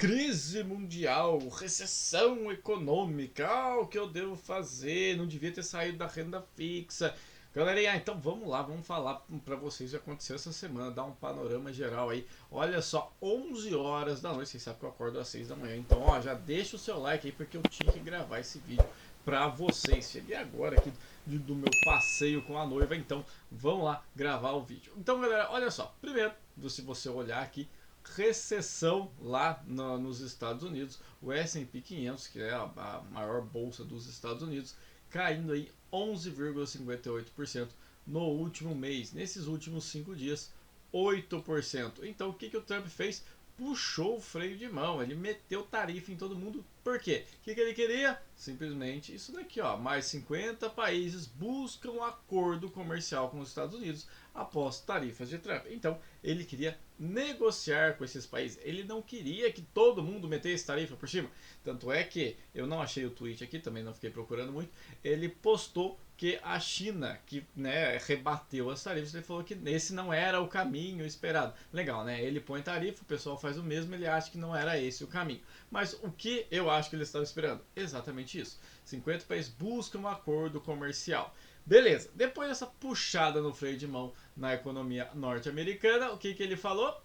Crise mundial, recessão econômica, o que eu devo fazer? Não devia ter saído da renda fixa. Galerinha, então vamos lá, vamos falar para vocês o que aconteceu essa semana, dar um panorama geral aí. Olha só, 11 horas da noite, vocês sabem que eu acordo às 6 da manhã, então ó, já deixa o seu like aí porque eu tinha que gravar esse vídeo para vocês. Cheguei agora aqui do meu passeio com a noiva, então vamos lá gravar o vídeo. Então galera, olha só, primeiro, se você olhar aqui, recessão lá nos Estados Unidos, o S&P 500, que é a maior bolsa dos Estados Unidos, caindo aí 11,58% no último mês. Nesses últimos 5 dias, 8%. Então o que o Trump fez? Puxou o freio de mão, ele meteu tarifa em todo mundo. Por quê? O que ele queria? Simplesmente isso daqui, ó. Mais 50 países buscam um acordo comercial com os Estados Unidos após tarifas de Trump. Então, ele queria negociar com esses países. Ele não queria que todo mundo metesse tarifa por cima. Tanto é que, eu não achei o tweet aqui, também não fiquei procurando muito, ele postou que a China, que rebateu as tarifas, ele falou que esse não era o caminho esperado. Legal, né? Ele põe tarifa, o pessoal faz o mesmo, ele acha que não era esse o caminho. Mas o que eu acho que ele estava esperando? Exatamente isso. 50 países buscam um acordo comercial. Beleza, depois dessa puxada no freio de mão na economia norte-americana, o que ele falou?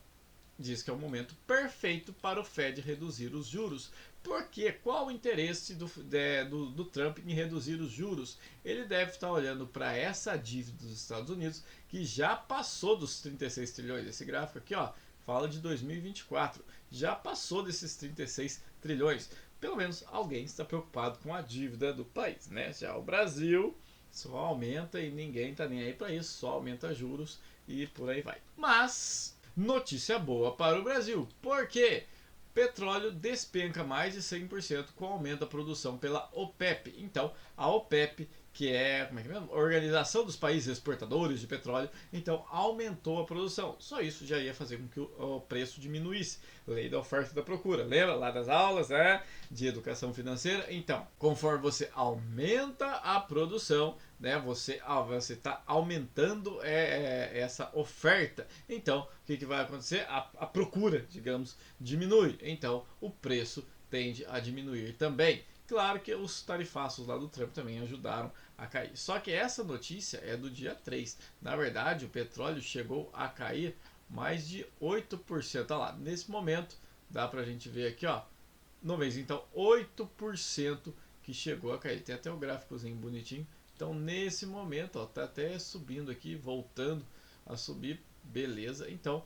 Diz que é o momento perfeito para o Fed reduzir os juros. Porque qual o interesse do Trump em reduzir os juros? Ele deve estar olhando para essa dívida dos Estados Unidos, que já passou dos 36 trilhões. Esse gráfico aqui, ó, fala de 2024. Já passou desses 36 trilhões. Pelo menos alguém está preocupado com a dívida do país, né? Já o Brasil só aumenta e ninguém está nem aí para isso, só aumenta juros e por aí vai. Mas notícia boa para o Brasil, porque petróleo despenca mais de 100% com o aumento da produção pela OPEP. Então, a OPEP, que é, como é que é mesmo? Organização dos Países Exportadores de Petróleo, então aumentou a produção. Só isso já ia fazer com que o preço diminuísse. Lei da oferta e da procura. Lembra lá das aulas, de educação financeira? Então, conforme você aumenta a produção, você está aumentando essa oferta. Então, o que vai acontecer? A procura, digamos, diminui. Então, o preço tende a diminuir também. Claro que os tarifaços lá do Trump também ajudaram a cair. Só que essa notícia é do dia 3. Na verdade, o petróleo chegou a cair mais de 8%. Olha lá, nesse momento, dá pra gente ver aqui, ó, no mês. Então, 8% que chegou a cair. Tem até o gráficozinho bonitinho. Então, nesse momento, ó, tá até subindo aqui, voltando a subir. Beleza. Então,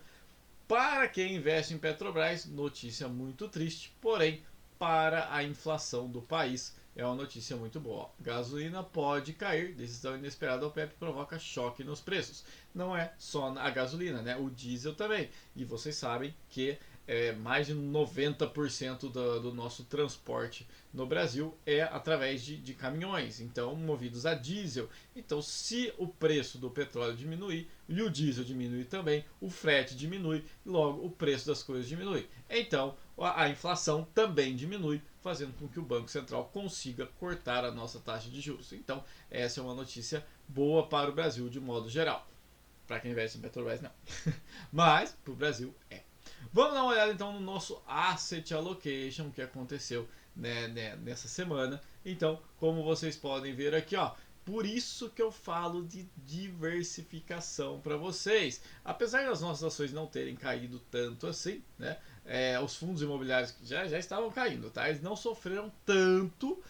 para quem investe em Petrobras, notícia muito triste. Porém, para a inflação do país, é uma notícia muito boa. Gasolina pode cair, decisão inesperada da OPEP provoca choque nos preços. Não é só a gasolina, né? O diesel também. E vocês sabem que mais de 90% do nosso transporte no Brasil é através de caminhões, então movidos a diesel. Então, se o preço do petróleo diminuir e o diesel diminuir também, o frete diminui, logo o preço das coisas diminui. Então, a inflação também diminui, fazendo com que o Banco Central consiga cortar a nossa taxa de juros. Então, essa é uma notícia boa para o Brasil de modo geral. Para quem investe em Petrobras, não. Mas, para o Brasil, é. Vamos dar uma olhada então no nosso Asset Allocation que aconteceu nessa semana. Então, como vocês podem ver aqui, ó, por isso que eu falo de diversificação para vocês. Apesar das nossas ações não terem caído tanto assim, os fundos imobiliários já estavam caindo, tá? Eles não sofreram tanto,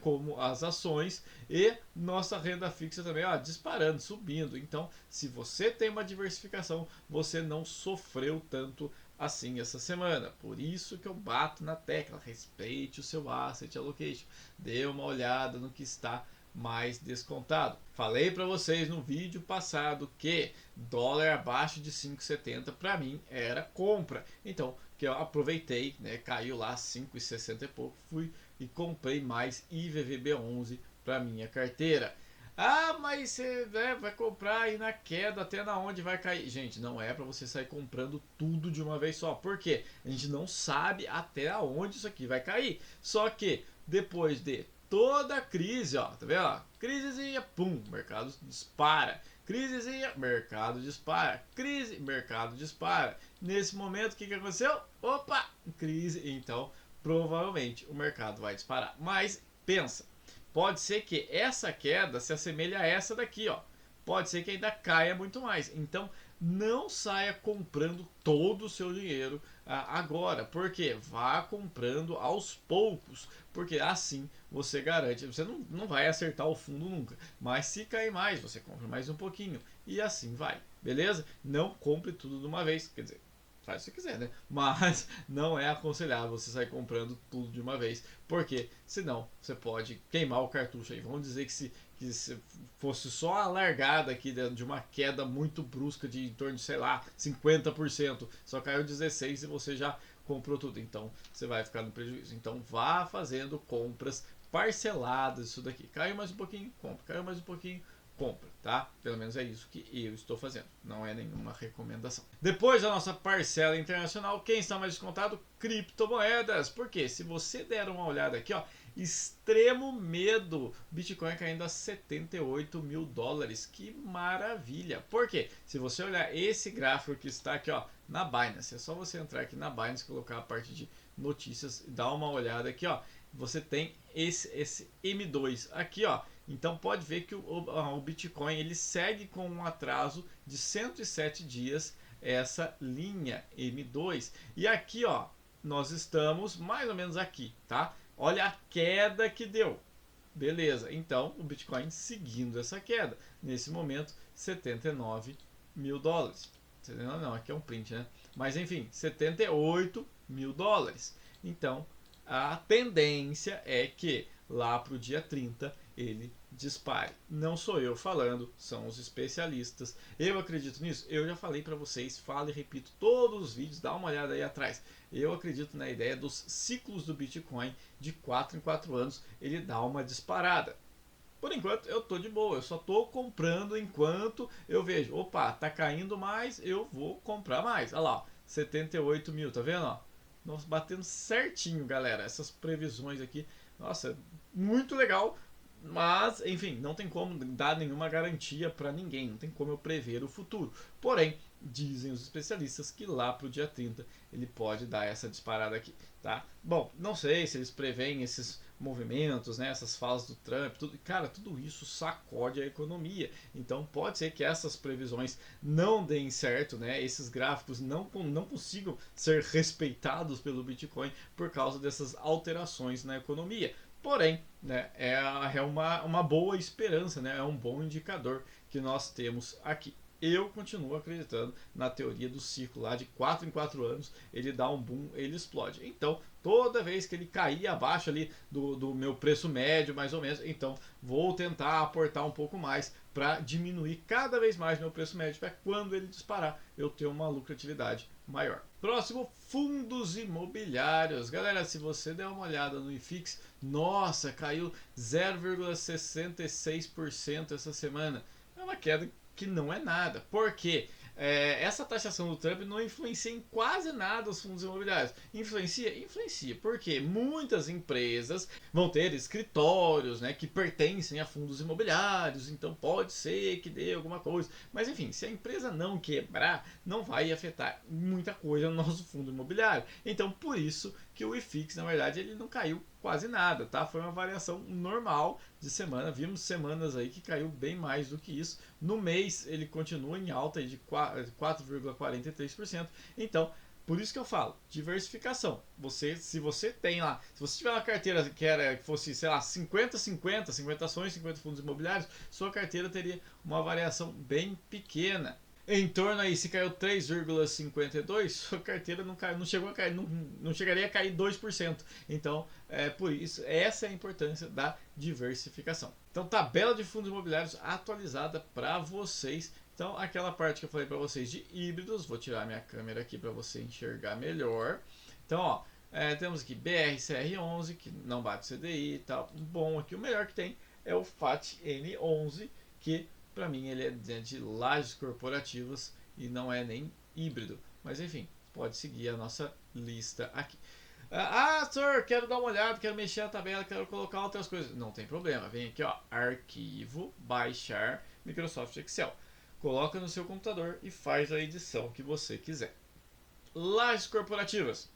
como as ações, e nossa renda fixa também, ó, disparando, subindo. Então, se você tem uma diversificação, você não sofreu tanto assim essa semana. Por isso que eu bato na tecla, respeite o seu asset allocation, dê uma olhada no que está mais descontado. Falei para vocês no vídeo passado que dólar abaixo de 5,70 para mim era compra. Então, que eu aproveitei, caiu lá 5,60 e pouco, fui e comprei mais IVVB11 para minha carteira. Ah, mas você vai comprar aí na queda até na onde vai cair. Gente, não é para você sair comprando tudo de uma vez só. Por quê? A gente não sabe até onde isso aqui vai cair. Só que depois de toda a crise, ó, tá vendo? Ó, crisezinha, pum, mercado dispara. Crisezinha, mercado dispara. Crise, mercado dispara. Nesse momento, o que aconteceu? Opa! crise, então provavelmente o mercado vai disparar. Mas pensa, pode ser que essa queda se assemelhe a essa daqui, ó. Pode ser que ainda caia muito mais. Então não saia comprando todo o seu dinheiro agora, porque vá comprando aos poucos, porque assim você garante, você não vai acertar o fundo nunca, mas se cair mais, você compra mais um pouquinho e assim vai, beleza? Não compre tudo de uma vez, quer dizer, faz se quiser, né? Mas não é aconselhável você sair comprando tudo de uma vez, porque senão você pode queimar o cartucho aí. Vamos dizer que se fosse só a largada aqui de uma queda muito brusca de em torno de, sei lá, 50%, só caiu 16% e você já comprou tudo. Então você vai ficar no prejuízo. Então vá fazendo compras parceladas isso daqui. Caiu mais um pouquinho, compra. Caiu mais um pouquinho, compra, tá? Pelo menos é isso que eu estou fazendo. Não é nenhuma recomendação. Depois da nossa parcela internacional, quem está mais descontado? Criptomoedas. Porque se você der uma olhada aqui, ó, extremo medo, Bitcoin caindo a 78 mil dólares. Que maravilha! Por quê? Se você olhar esse gráfico que está aqui, ó, na Binance, é só você entrar aqui na Binance, colocar a parte de notícias e dar uma olhada aqui, ó. Você tem esse M2 aqui, ó. Então pode ver que o Bitcoin ele segue com um atraso de 107 dias essa linha M2. E aqui, ó, nós estamos mais ou menos aqui, tá? Olha a queda que deu. Beleza, então o Bitcoin seguindo essa queda. Nesse momento, 79 mil dólares. Não, aqui é um print, né? Mas enfim, 78 mil dólares. Então, a tendência é que lá para o dia 30 ele dispare. Não sou eu falando, são os especialistas. Eu acredito nisso? Eu já falei para vocês, falo e repito todos os vídeos, dá uma olhada aí atrás. Eu acredito na ideia dos ciclos do Bitcoin de 4 em 4 anos, ele dá uma disparada. Por enquanto eu tô de boa, eu só tô comprando enquanto eu vejo, opa, tá caindo mais, eu vou comprar mais. Olha lá, ó, 78 mil, tá vendo? Ó? Nós batendo certinho, galera, essas previsões aqui. Nossa, muito legal, mas enfim, não tem como dar nenhuma garantia para ninguém, não tem como eu prever o futuro. Porém, dizem os especialistas que lá pro dia 30 ele pode dar essa disparada aqui, tá? Bom, não sei se eles preveem esses movimentos, né, essas falas do Trump, tudo, cara, tudo isso sacode a economia. Então pode ser que essas previsões não deem certo, né? Esses gráficos não consigam ser respeitados pelo Bitcoin por causa dessas alterações na economia. Porém, né, é uma boa esperança, né? É um bom indicador que nós temos aqui. Eu continuo acreditando na teoria do ciclo lá de 4 em 4 anos, ele dá um boom, ele explode. Então, toda vez que ele cair abaixo ali do meu preço médio, mais ou menos, então vou tentar aportar um pouco mais para diminuir cada vez mais meu preço médio, para quando ele disparar eu ter uma lucratividade maior. Próximo, fundos imobiliários. Galera, se você der uma olhada no IFIX, nossa, caiu 0,66% essa semana. É uma queda que não é nada. Por quê? Essa taxação do Trump não influencia em quase nada os fundos imobiliários. Influencia? Influencia. Porque muitas empresas vão ter escritórios, né, que pertencem a fundos imobiliários, então pode ser que dê alguma coisa. Mas enfim, se a empresa não quebrar, não vai afetar muita coisa no nosso fundo imobiliário. Então por isso que o IFIX, na verdade, ele não caiu quase nada, tá? Foi uma variação normal de semana. Vimos semanas aí que caiu bem mais do que isso. No mês ele continua em alta de 4,43%. Então, por isso que eu falo, diversificação. Se você tem lá, se você tiver uma carteira que fosse, sei lá, 50 ações, 50 fundos imobiliários, sua carteira teria uma variação bem pequena. Em torno aí, se caiu 3,52, sua carteira não chegou a cair, não chegaria a cair 2%. Então, por isso, essa é a importância da diversificação. Então, tabela de fundos imobiliários atualizada para vocês. Então, aquela parte que eu falei para vocês de híbridos, vou tirar minha câmera aqui para você enxergar melhor. Então, ó, temos aqui BRCR11, que não bate CDI e tal. Bom, aqui o melhor que tem é o FAT-N11, que para mim ele é de lajes corporativas e não é nem híbrido. Mas enfim, pode seguir a nossa lista aqui. Senhor, quero dar uma olhada, quero mexer na tabela, quero colocar outras coisas. Não tem problema, vem aqui, ó, arquivo, baixar, Microsoft Excel. Coloca no seu computador e faz a edição que você quiser. Lajes corporativas.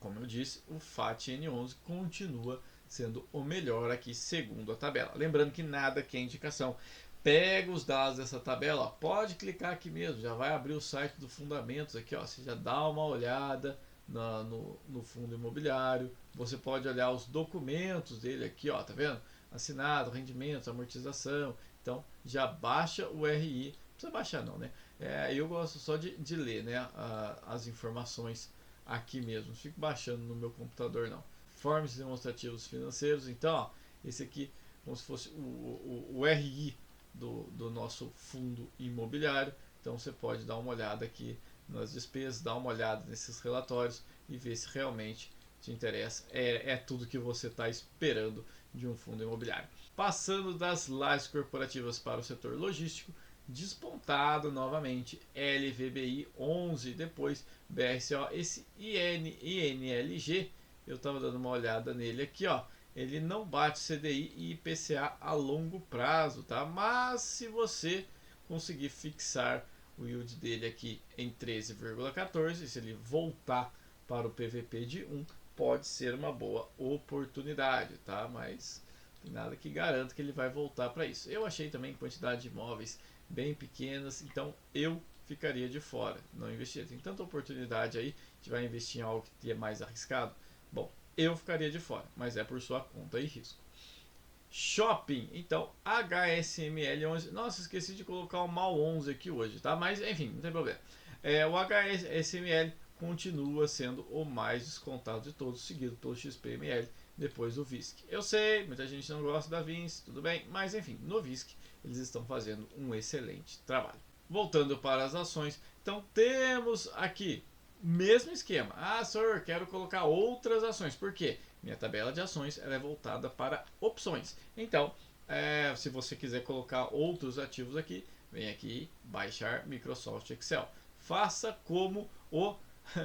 Como eu disse, o FAT-N11 continua sendo o melhor aqui segundo a tabela. Lembrando que nada aqui é indicação. Pega os dados dessa tabela, ó, pode clicar aqui mesmo, já vai abrir o site do Fundamentos aqui, ó, você já dá uma olhada no fundo imobiliário, você pode olhar os documentos dele aqui, ó, tá vendo? Assinado, rendimentos, amortização, então já baixa o RI, não precisa baixar não, né? Eu gosto só de ler, né, as informações aqui mesmo, não fico baixando no meu computador não. Informes demonstrativos financeiros, então, ó, esse aqui como se fosse o RI do nosso fundo imobiliário. Então você pode dar uma olhada aqui nas despesas, dar uma olhada nesses relatórios e ver se realmente te interessa. É tudo que você está esperando de um fundo imobiliário. Passando das lajes corporativas para o setor logístico, despontado novamente LVBI 11, depois BRCO, esse INLG, eu estava dando uma olhada nele aqui, ó, ele não bate CDI e IPCA a longo prazo, tá? Mas se você conseguir fixar o yield dele aqui em 13,14, se ele voltar para o PVP de 1, pode ser uma boa oportunidade, tá? Mas tem nada que garanta que ele vai voltar para isso. Eu achei também quantidade de imóveis bem pequenas, então eu ficaria de fora, não investiria. Tem tanta oportunidade aí, a gente vai investir em algo que é mais arriscado. Bom, eu ficaria de fora, mas é por sua conta e risco. Shopping, então HSML 11, nossa, esqueci de colocar o MAL 11 aqui hoje, tá? Mas enfim, não tem problema. O HSML continua sendo o mais descontado de todos, seguido pelo XPML, depois do VISC. Eu sei, muita gente não gosta da Vinci, tudo bem, mas enfim, no VISC eles estão fazendo um excelente trabalho. Voltando para as ações, então temos aqui mesmo esquema. Ah, senhor, quero colocar outras ações. Por quê? Minha tabela de ações ela é voltada para opções. Então, se você quiser colocar outros ativos aqui, vem aqui baixar Microsoft Excel. Faça como o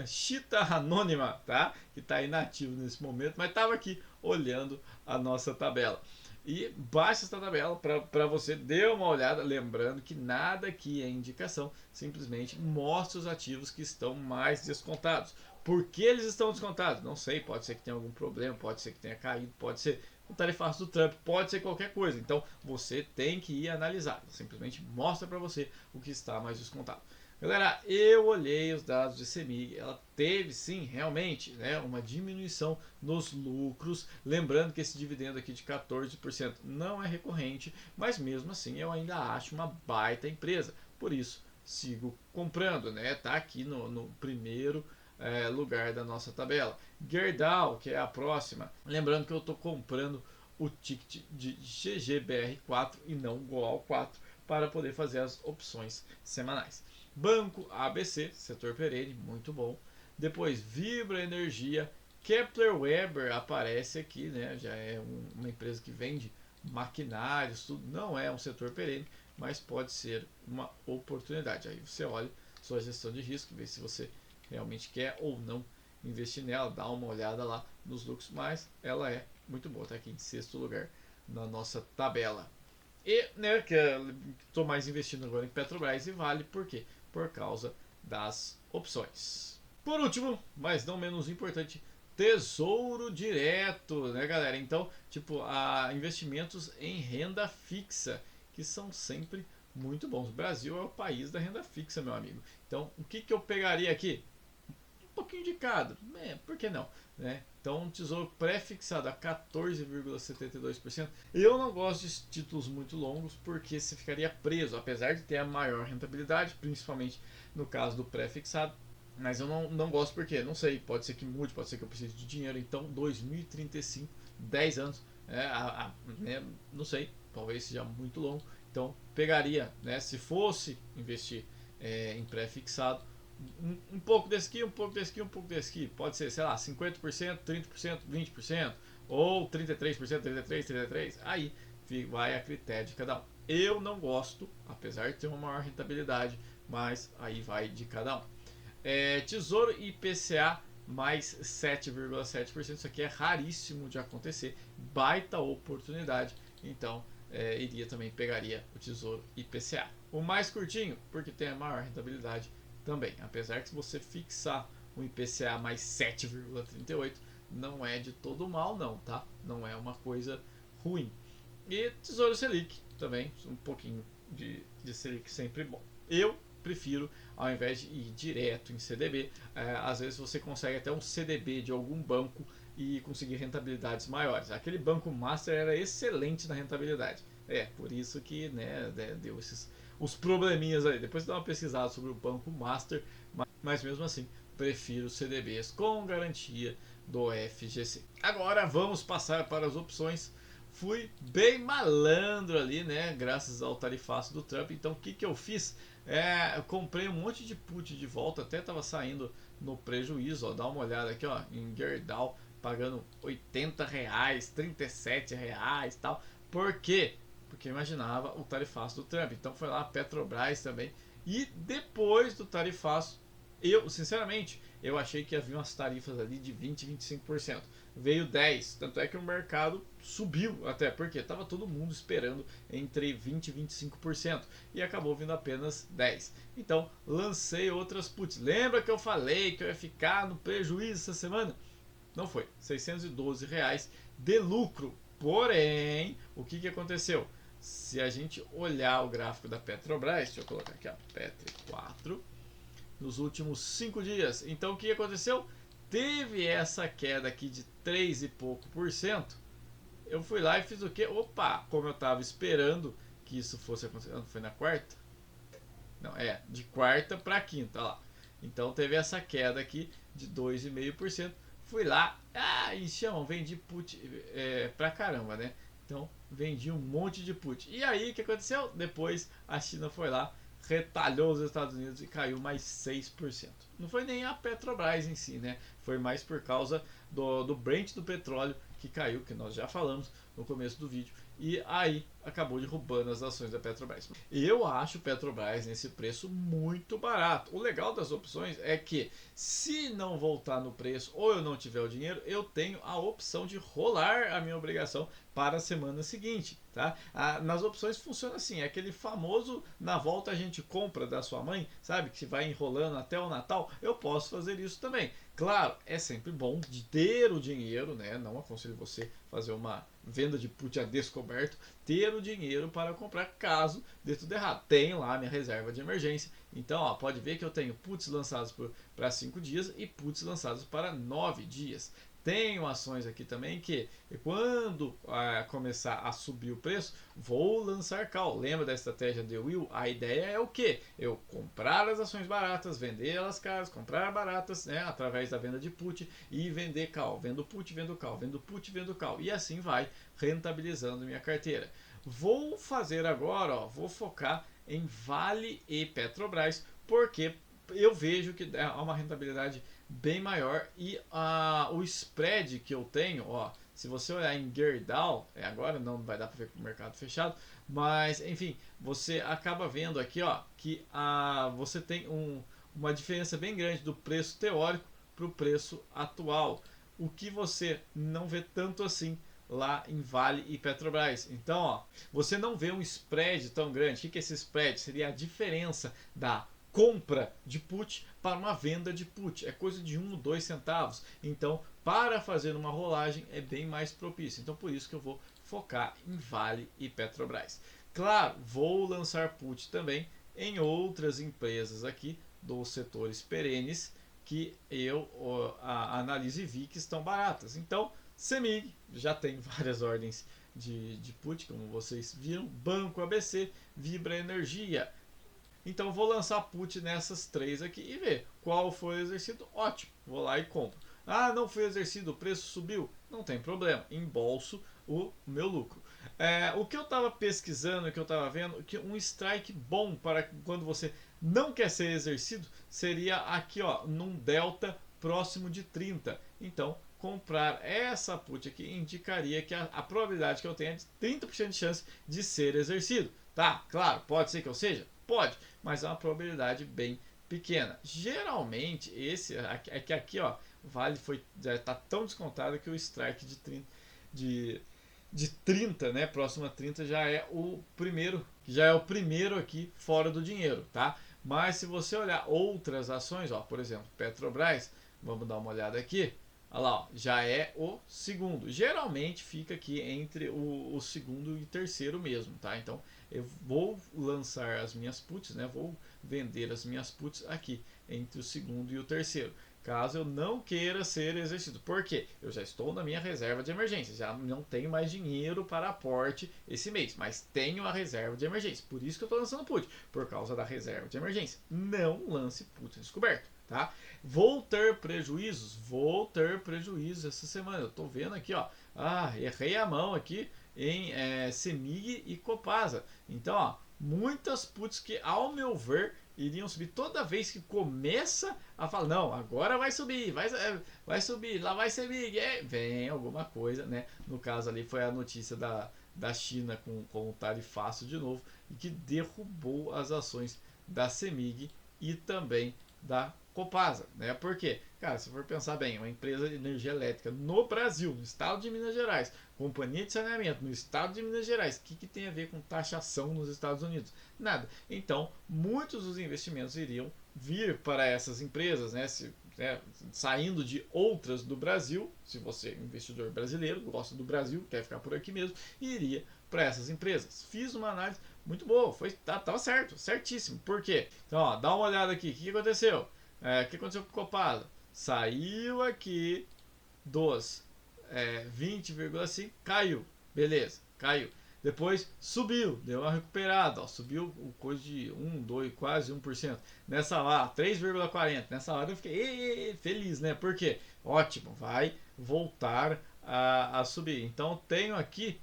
Chita Anônima, tá? Que está inativo nesse momento, mas estava aqui olhando a nossa tabela. E baixe essa tabela para você dar uma olhada, lembrando que nada aqui é indicação, simplesmente mostra os ativos que estão mais descontados. Por que eles estão descontados? Não sei, pode ser que tenha algum problema, pode ser que tenha caído, pode ser o tarifaço do Trump, pode ser qualquer coisa. Então você tem que ir analisar, simplesmente mostra para você o que está mais descontado. Galera, eu olhei os dados de CEMIG, ela teve sim, realmente, né, uma diminuição nos lucros, lembrando que esse dividendo aqui de 14% não é recorrente, mas mesmo assim eu ainda acho uma baita empresa, por isso sigo comprando, né, tá aqui no primeiro lugar da nossa tabela. Gerdau, que é a próxima, lembrando que eu estou comprando o ticket de GGBR4 e não GOAL4 para poder fazer as opções semanais. Banco ABC, setor perene, muito bom. Depois Vibra Energia, Kepler Weber aparece aqui, né? Já é uma empresa que vende maquinários, tudo. Não é um setor perene, mas pode ser uma oportunidade. Aí você olha sua gestão de risco, vê se você realmente quer ou não investir nela, dá uma olhada lá nos lucros, mas ela é muito boa, está aqui em sexto lugar na nossa tabela. E, né, que estou mais investindo agora em Petrobras e Vale, por quê? Por causa das opções. Por último, mas não menos importante, Tesouro Direto, né, galera? Então, tipo, investimentos em renda fixa, que são sempre muito bons. O Brasil é o país da renda fixa, meu amigo. Então, o que eu pegaria aqui? Um pouquinho de cada, por que não? Né? Então, um tesouro pré-fixado a 14,72%. Eu não gosto de títulos muito longos porque você ficaria preso, apesar de ter a maior rentabilidade, principalmente no caso do pré-fixado. Mas eu não gosto porque, não sei, pode ser que mude, pode ser que eu precise de dinheiro. Então, 2035, 10 anos, né, não sei, talvez seja muito longo. Então, pegaria, né, se fosse investir em pré-fixado, um pouco desse aqui, um pouco desse aqui, um pouco desse aqui. Pode ser, sei lá, 50%, 30%, 20%, ou 33%, 33%, 33%. Aí vai a critério de cada um. Eu não gosto, apesar de ter uma maior rentabilidade, mas aí vai de cada um. Tesouro IPCA mais 7,7%. Isso aqui é raríssimo de acontecer. Baita oportunidade. Então, pegaria o Tesouro IPCA. O mais curtinho, porque tem a maior rentabilidade também. Apesar que se você fixar um IPCA mais 7,38, não é de todo mal não, tá? Não é uma coisa ruim. E Tesouro Selic também, um pouquinho de Selic sempre bom. Eu prefiro, ao invés de ir direto em CDB, às vezes você consegue até um CDB de algum banco e conseguir rentabilidades maiores. Aquele banco master era excelente na rentabilidade. Por isso que, né, deu os probleminhas aí. Depois dá uma pesquisada sobre o banco master, mas mesmo assim prefiro CDBs com garantia do FGC. Agora vamos passar para as opções. Fui bem malandro ali, né? Graças ao tarifaço do Trump. Então o que eu fiz? Eu comprei um monte de put de volta, até estava saindo no prejuízo. Ó, dá uma olhada aqui, ó, em Gerdau, pagando R$ 80, R$ 37 tal. Por quê? Porque imaginava o tarifaço do Trump. Então foi lá a Petrobras também. E depois do tarifaço, eu, sinceramente, eu achei que havia umas tarifas ali de 20, 25%. Veio 10%. Tanto é que o mercado subiu até, porque estava todo mundo esperando entre 20 e 25%. E acabou vindo apenas 10%. Então, lancei outras puts. Lembra que eu falei que eu ia ficar no prejuízo essa semana? Não foi. R$ 612 de lucro. Porém, o que aconteceu? Se a gente olhar o gráfico da Petrobras, deixa eu colocar aqui, ó, PT4, nos últimos 5 dias. Então o que aconteceu? Teve essa queda aqui de 3 e pouco por cento. Eu fui lá e fiz o que? Opa, como eu estava esperando que isso fosse acontecer. Não foi na quarta? Não, de quarta para quinta, lá. Então teve essa queda aqui de 2,5%. Fui lá, vendi put pra caramba, né? Então vendi um monte de put. E aí o que aconteceu? Depois a China foi lá, retalhou os Estados Unidos e caiu mais 6%. Não foi nem a Petrobras em si, né? Foi mais por causa do Brent do petróleo que caiu, que nós já falamos no começo do vídeo. E aí acabou derrubando as ações da Petrobras. Eu acho Petrobras nesse preço muito barato. O legal das opções é que se não voltar no preço ou eu não tiver o dinheiro, eu tenho a opção de rolar a minha obrigação para a semana seguinte, tá? Nas opções funciona assim, é aquele famoso na volta a gente compra da sua mãe, sabe? Que vai enrolando até o Natal. Eu posso fazer isso também. Claro, é sempre bom de ter o dinheiro, né? Não aconselho você fazer uma venda de put a descoberto, ter o dinheiro para comprar caso dê tudo errado. Tenho lá a minha reserva de emergência. Então, ó, pode ver que eu tenho puts lançados para 5 dias e puts lançados para 9 dias. Tenho ações aqui também que quando começar a subir o preço, vou lançar call. Lembra da estratégia de Will? A ideia é o que? Eu comprar as ações baratas, vender elas caras, comprar baratas, né, através da venda de put e vender call. Vendo put, vendo call, vendo put, vendo call. E assim vai rentabilizando minha carteira. Vou fazer agora, ó, vou focar em Vale e Petrobras, porque eu vejo que há uma rentabilidade bem maior e o spread que eu tenho, ó, se você olhar em Gerdau, agora não vai dar para ver com o mercado fechado, mas enfim, você acaba vendo aqui, ó, que você tem uma diferença bem grande do preço teórico para o preço atual, o que você não vê tanto assim lá em Vale e Petrobras. Então, ó, você não vê um spread tão grande. O que é esse spread? Seria a diferença da compra de put para uma venda de put. É coisa de 1 ou 2 centavos. Então, para fazer uma rolagem é bem mais propício. Então, por isso que eu vou focar em Vale e Petrobras. Claro, vou lançar put também em outras empresas aqui dos setores perenes que eu analiso e vi que estão baratas. Então, CEMIG já tem várias ordens de put, como vocês viram. Banco ABC, Vibra Energia. Então vou lançar put nessas três aqui e ver qual foi o exercido. Ótimo, vou lá e compro. Não foi exercido, o preço subiu. Não tem problema, embolso o meu lucro. O que eu estava pesquisando, o que eu estava vendo, que um strike bom para quando você não quer ser exercido seria aqui, ó, num delta próximo de 30. Então, comprar essa put aqui indicaria que a probabilidade que eu tenho é de 30% de chance de ser exercido. Tá, claro, pode ser que eu seja? Pode, mas é uma probabilidade bem pequena. Geralmente, é que aqui, ó, Vale tá tão descontado que o strike de 30, né, próximo a 30 já é o primeiro aqui fora do dinheiro, tá? Mas se você olhar outras ações, ó, por exemplo, Petrobras, Vamos dar uma olhada aqui. Olha lá, ó, já é o segundo. Geralmente fica aqui entre o segundo e terceiro mesmo, tá? Então eu vou lançar as minhas puts, né? Vou vender as minhas puts aqui entre o segundo e o terceiro. Caso eu não queira ser exercido. Por quê? Eu já estou na minha reserva de emergência. Já não tenho mais dinheiro para aporte esse mês. Mas tenho a reserva de emergência. Por isso que eu estou lançando put. Por causa da reserva de emergência. Não lance put descoberto. Tá? Vou ter prejuízos? Vou ter prejuízos essa semana. Eu estou vendo aqui, ó. Errei a mão aqui em Semig e Copasa. Então, ó, muitas puts que, ao meu ver, iriam subir toda vez que começa a falar, não, agora vai subir, vai subir, lá vai Semig, vem alguma coisa, né? No caso ali foi a notícia da China com o tarifaço de novo e que derrubou as ações da Semig e também da Copasa, né? Porque, cara, se for pensar bem, uma empresa de energia elétrica no Brasil, no estado de Minas Gerais, companhia de saneamento no estado de Minas Gerais, o que tem a ver com taxação nos Estados Unidos? Nada. Então, muitos dos investimentos iriam vir para essas empresas, né? Saindo de outras do Brasil, se você é investidor brasileiro, gosta do Brasil, quer ficar por aqui mesmo, iria para essas empresas. Fiz uma análise muito boa, tava certo, certíssimo. Por quê? Então, ó, dá uma olhada aqui, o que aconteceu? O que aconteceu com o Copasa? Saiu aqui dos 20,5, caiu, beleza, caiu. Depois subiu, deu uma recuperada, ó, subiu coisa de 1, 2, quase 1%. Nessa lá, 3,40. Nessa hora eu fiquei feliz, né? Porque, ótimo, vai voltar a subir. Então tenho aqui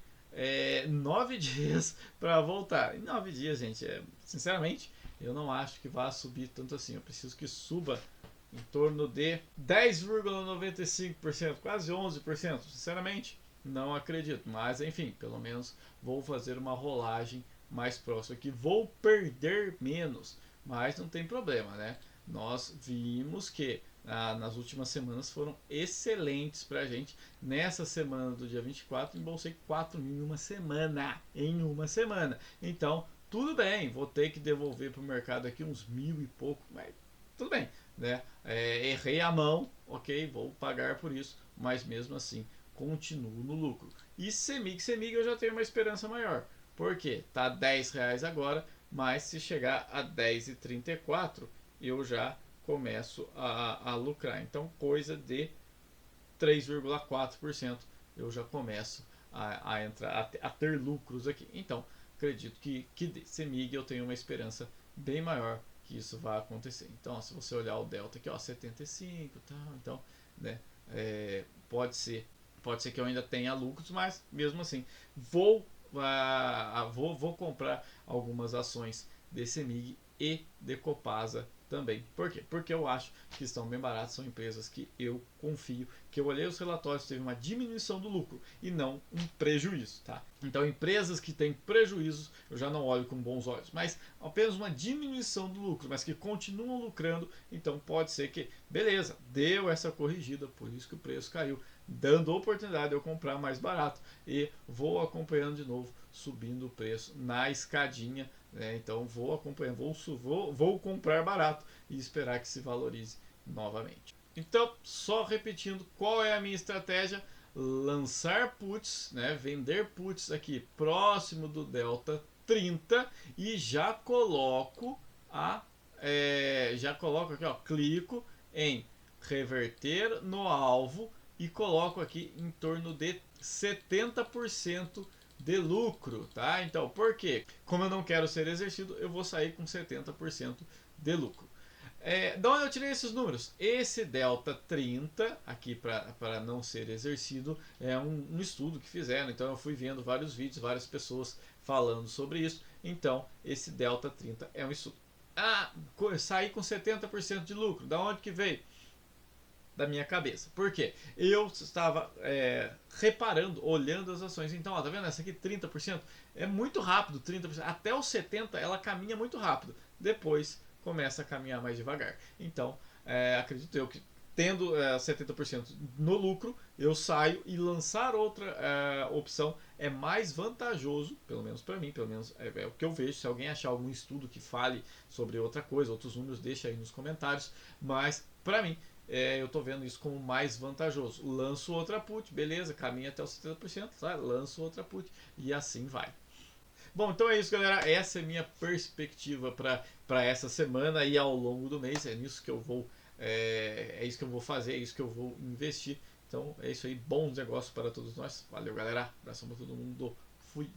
9 dias para voltar. Em 9 dias, gente, sinceramente, eu não acho que vá subir tanto assim. Eu preciso que suba em torno de 10,95%, quase 11%. Sinceramente, não acredito. Mas, enfim, pelo menos vou fazer uma rolagem mais próxima aqui. Vou perder menos, mas não tem problema, né? Nós vimos que nas últimas semanas foram excelentes para a gente. Nessa semana do dia 24, embolsei 4 mil em uma semana. Então, tudo bem, vou ter que devolver para o mercado aqui uns 1.000 e pouco, mas tudo bem, né? Errei a mão, ok, vou pagar por isso, mas mesmo assim continuo no lucro. E Semig eu já tenho uma esperança maior, porque tá R$ 10 agora, mas se chegar a 10,34 eu já começo a lucrar. Então, coisa de 3,4% eu já começo a entrar a ter lucros aqui. Então, acredito que de Semig eu tenho uma esperança bem maior que isso vai acontecer. Então, ó, se você olhar o delta aqui, ó, 75 e tal, então, né, pode ser que eu ainda tenha lucros, mas mesmo assim vou comprar algumas ações de Semig e de Copasa também. Por quê? Porque eu acho que estão bem baratas, são empresas que eu confio, que eu olhei os relatórios, teve uma diminuição do lucro e não um prejuízo, tá? Então, empresas que têm prejuízos, eu já não olho com bons olhos, mas apenas uma diminuição do lucro, mas que continuam lucrando, então pode ser que, beleza, deu essa corrigida, por isso que o preço caiu, dando oportunidade de eu comprar mais barato e vou acompanhando de novo, subindo o preço na escadinha, né? Então vou acompanhando, vou comprar barato e esperar que se valorize novamente. Então, só repetindo, qual é a minha estratégia? Lançar puts, né? Vender puts aqui próximo do delta 30 e já coloco aqui, ó, clico em reverter no alvo e coloco aqui em torno de 70% de lucro, tá? Então, por quê? Como eu não quero ser exercido, eu vou sair com 70% de lucro. De onde eu tirei esses números? Esse delta 30, aqui para não ser exercido, é um estudo que fizeram. Então eu fui vendo vários vídeos, várias pessoas falando sobre isso. Então esse delta 30 é um estudo. Saí com 70% de lucro. Da onde que veio? Da minha cabeça. Por quê? Eu estava reparando, olhando as ações. Então, ó, tá vendo? Essa aqui 30% é muito rápido, 30%. Até os 70% ela caminha muito rápido. Depois começa a caminhar mais devagar. Então, acredito eu que tendo 70% no lucro, eu saio e lançar outra opção é mais vantajoso, pelo menos para mim, pelo menos é o que eu vejo. Se alguém achar algum estudo que fale sobre outra coisa, outros números, deixa aí nos comentários. Mas, para mim, eu tô vendo isso como mais vantajoso. Lanço outra put, beleza, caminha até os 70%, tá? Lanço outra put e assim vai. Bom, então é isso, galera. Essa é minha perspectiva para essa semana e ao longo do mês. É nisso que eu vou, é isso que eu vou fazer, é isso que eu vou investir. Então é isso aí. Bons negócios para todos nós. Valeu, galera. Abração para todo mundo. Fui.